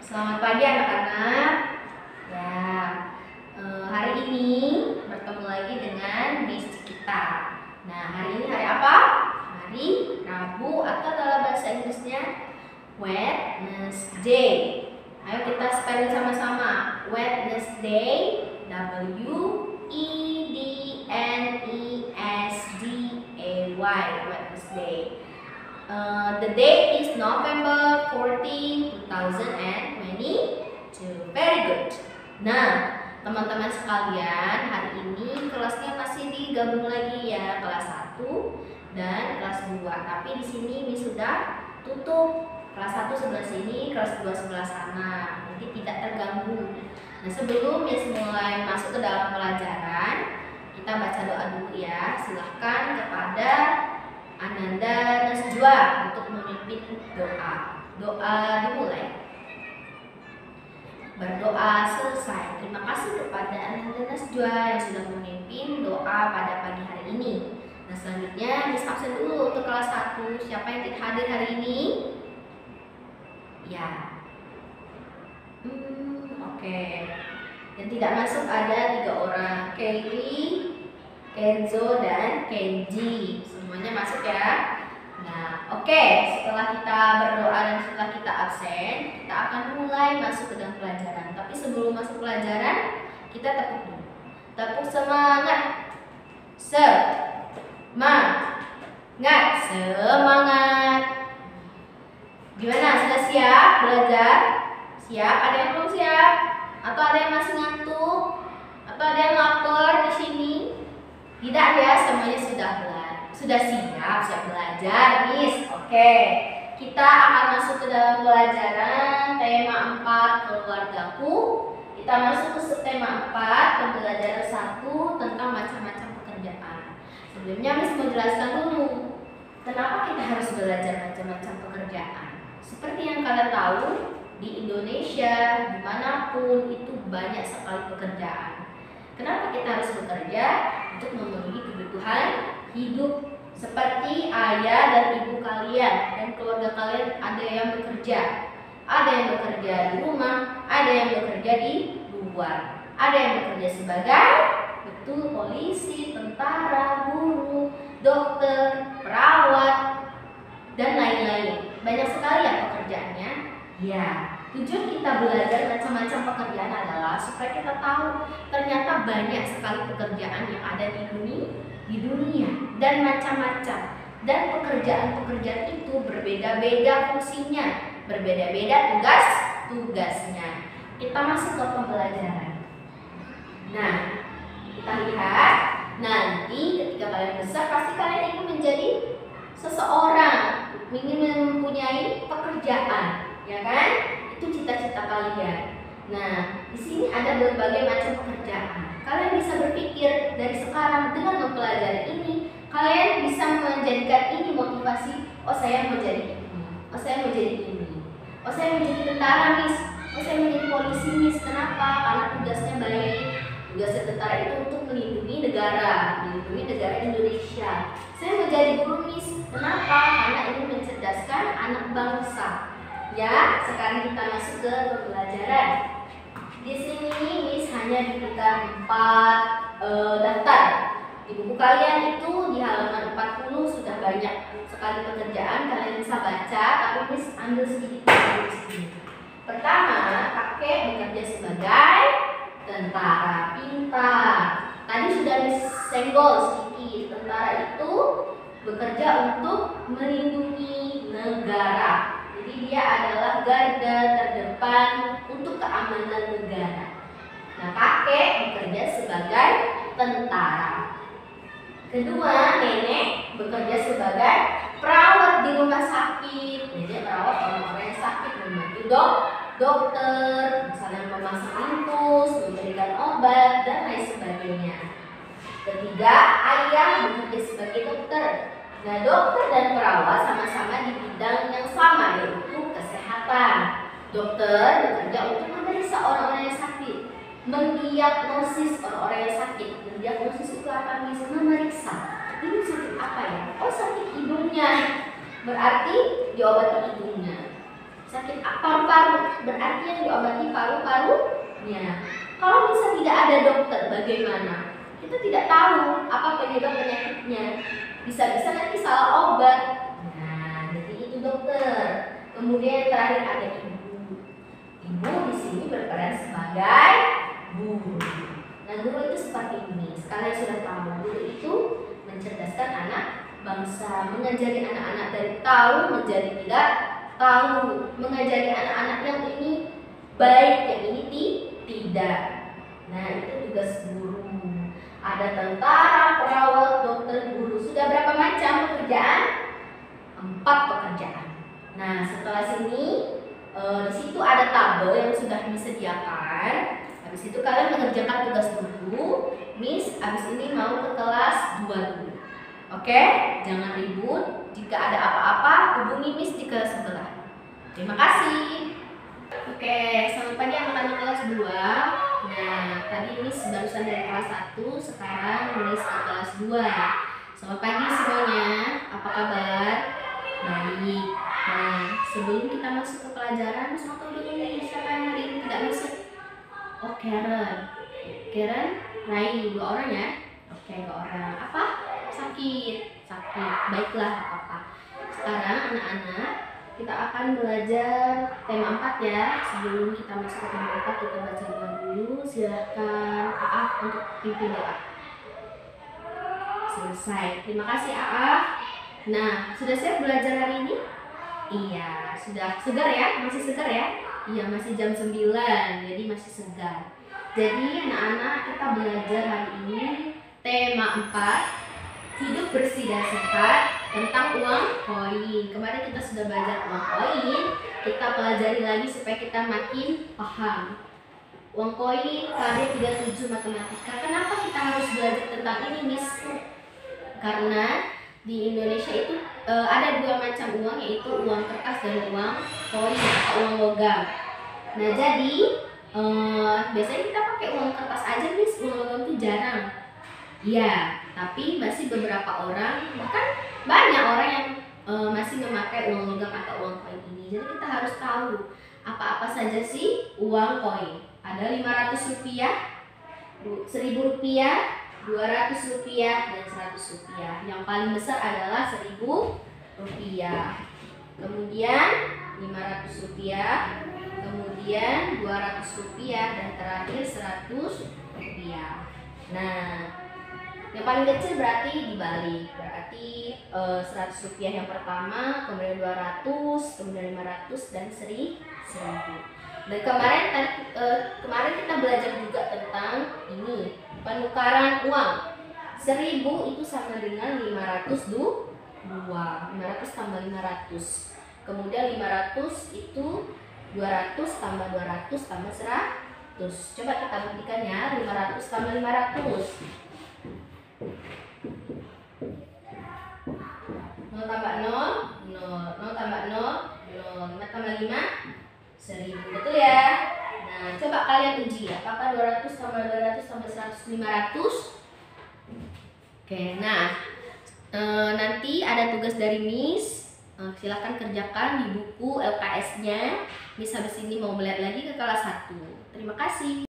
Selamat pagi anak-anak. Ya, hari ini bertemu lagi dengan Miss kita. Nah, hari ini hari apa? Hari Rabu atau dalam bahasa Inggrisnya Wednesday. Ayo kita spelling sama-sama. Wednesday, W-E-D-N-E-S-D-A-Y, Wednesday. The date is November 14, 2022. Very good. Nah, teman-teman sekalian, hari ini kelasnya masih digabung lagi ya, kelas 1 dan kelas 2. Tapi di sini ini sudah tutup. Kelas 1 sebelah sini, kelas 2 sebelah sana. Jadi tidak terganggu. Nah, sebelum Miss mulai masuk ke dalam pelajaran, kita baca doa dulu ya. Silahkan kepada Ananda Nasjwa untuk memimpin doa. Doa dimulai. Berdoa selesai. Terima kasih kepada Ananda Nasjwa yang sudah memimpin doa pada pagi hari ini. Nah, selanjutnya Miss absen dulu untuk kelas 1. Siapa yang tidak hadir hari ini? Ya. Oke. Yang tidak masuk ada 3 orang. Kaylee, Kenzo, dan Kenji. Semuanya masuk ya. Nah, oke. Setelah kita berdoa dan setelah kita absen, kita akan mulai masuk ke dalam pelajaran. Tapi sebelum masuk pelajaran, kita tepuk dulu. Tepuk semangat. Semangat. Gimana? Sudah siap belajar? Siap? Ada yang belum siap? Atau ada yang masih ngantuk? Atau ada yang lapar di sini? Tidak ya, semuanya sudah siap belajar, Miss. Oke. Kita akan masuk ke dalam pelajaran tema 4 keluargaku. Kita masuk ke tema 4 pembelajaran 1 tentang macam-macam pekerjaan. Sebelumnya Miss mau jelaskan dulu kenapa kita harus belajar macam-macam pekerjaan. Seperti yang kalian tahu, di Indonesia dimanapun itu banyak sekali pekerjaan. Kenapa kita harus bekerja? Untuk memenuhi kebutuhan hidup. Seperti ayah dan ibu kalian dan keluarga kalian ada yang bekerja. Ada yang bekerja di rumah, ada yang bekerja di luar. Ada yang bekerja sebagai polisi, tentara, guru, dokter, perawat, dan lain-lain. Banyak sekali ya pekerjaannya. Ya, tujuan kita belajar macam-macam pekerjaan adalah supaya kita tahu ternyata banyak sekali pekerjaan yang ada di dunia dan macam-macam. Dan pekerjaan-pekerjaan itu berbeda-beda fungsinya, berbeda-beda tugasnya. Kita masuk ke pembelajaran. Nah, kita lihat nanti ketika kalian besar pasti kalian ingin menjadi seseorang, ingin mempunyai pekerjaan, ya kan? Itu cita-cita kalian. Nah, di sini ada berbagai macam pekerjaan. Kalian bisa berpikir dari sekarang dengan mempelajari ini, kalian bisa menjadikan ini motivasi. Oh, saya mau jadi ini. Oh, saya mau jadi ini. Oh, saya mau jadi tentara, Miss. Oh, saya mau jadi polisi, Miss. Kenapa? Karena tugasnya baik. Tugasnya tentara itu untuk melindungi negara Indonesia. Saya mau jadi guru, Miss. Kenapa? Karena ini mencerdaskan anak bangsa. Ya, sekarang kita masuk ke pembelajaran. Di sini Miss hanya diberikan 4 daftar. Di buku kalian itu di halaman 40 sudah banyak sekali pekerjaan, kalian bisa baca, tapi Miss ambil sedikit dari sini. Pertama, kakek bekerja sebagai tentara pintar. Tadi sudah Miss senggol sedikit. Tentara itu bekerja untuk melindungi negara. Jadi dia adalah garda terdepan untuk keamanan negara. Nah, kakek bekerja sebagai tentara. Kedua, nenek bekerja sebagai perawat di rumah sakit. Jadi merawat orang-orang yang sakit, membantu dokter, misalnya memasang infus, memberikan obat, dan lain sebagainya. Ketiga, ayah bekerja sebagai dokter. Nah, dokter dan perawat sama-sama di bidang yang sama, yaitu kesehatan. Dokter bekerja untuk memeriksa orang-orang yang sakit, mendiagnosis orang-orang yang sakit. Mendiagnosis itu apa? Bisa memeriksa. Ini sakit apa ya? Oh, sakit hidungnya. Berarti diobati hidungnya. Sakit paru-paru, berarti yang diobati paru-parunya. Kalau bisa tidak ada dokter, bagaimana? Kita tidak tahu apa penyebab penyakitnya. Bisa-bisa nanti salah obat. Nah, jadi itu dokter. Kemudian yang terakhir ada ibu. Ibu di sini berperan sebagai guru. Nah, guru itu seperti ini. Sekalian sudah tahu, guru itu mencerdaskan anak bangsa, mengajari anak-anak dari tahu menjadi tidak tahu, mengajari anak-anak yang ini baik, yang ini tidak. Nah, itu tugas guru. Ada tentara, perawat, dokter, guru. Sudah berapa macam pekerjaan? 4 pekerjaan. Nah, setelah sini di situ ada tabel yang sudah disediakan. Habis itu kalian mengerjakan tugas dulu. Miss, habis ini mau ke kelas 2 dulu. Oke? Jangan ribut. Jika ada apa-apa, hubungi Miss di kelas sebelah. Terima kasih. Oke, selamat pagi anak-anak kelas 2. Nah, tadi Miss barusan dari kelas 1, sekarang Miss ke kelas 2. Selamat pagi semuanya. Apa kabar? Baik. Nah, sebelum kita masuk ke pelajaran, Miss mau tahu dulu nih siapa yang hari ini tidak masuk? Oh, Karen. Karen, Rai, 2 orang ya? Oke, 2 orang. Apa? Sakit. Baiklah, apa-apa. Sekarang anak-anak, kita akan belajar tema 4 ya. Sebelum kita masuk ke tema 4, kita baca doa dulu. Silahkan Aaf untuk pimpin doa. Selesai. Terima kasih Aaf. Nah, sudah siap belajar hari ini? Iya, sudah segar ya? Masih segar ya? Iya, masih jam 9, jadi masih segar. Jadi anak-anak, kita belajar hari ini tema 4, hidup bersih dan sehat, tentang uang koin. Kemarin kita sudah belajar uang koin, kita pelajari lagi supaya kita makin paham. Uang koin, karya 37 matematika. Kenapa kita harus belajar tentang ini, Miss? Karena di Indonesia itu ada 2 macam uang, yaitu uang kertas dan uang koin atau uang logam. Nah, jadi biasanya kita pakai uang kertas aja, Miss. Uang logam itu jarang. Iya, tapi masih beberapa orang, bahkan banyak orang yang masih memakai uang logam atau uang koin ini. Jadi kita harus tahu apa-apa saja sih uang koin. Ada 500 rupiah, 1000 rupiah, 200 rupiah, dan 100 rupiah. Yang paling besar adalah 1000 rupiah. Kemudian 500 rupiah, kemudian 200 rupiah, dan terakhir 100 rupiah. Nah, yang paling kecil berarti dibalik. Berarti 100 rupiah yang pertama, kemudian 200, kemudian 500, dan 1000. Dan kemarin kita belajar juga tentang ini, penukaran uang. 1000 itu sama dengan 500 500 tambah 500. Kemudian 500 itu 200 tambah 200 tambah 100. Coba kita buktikan ya, 500 tambah 500. 0 tambah 0, 0 tambah 0, 5 tambah 5, 1000. Betul ya? Nah, coba kalian uji ya. Apakah 200 tambah 200 tambah 100, 500? Oke, nah nanti ada tugas dari Miss. Silakan kerjakan di buku LKS-nya. Miss habis ini mau melihat lagi ke kelas 1. Terima kasih.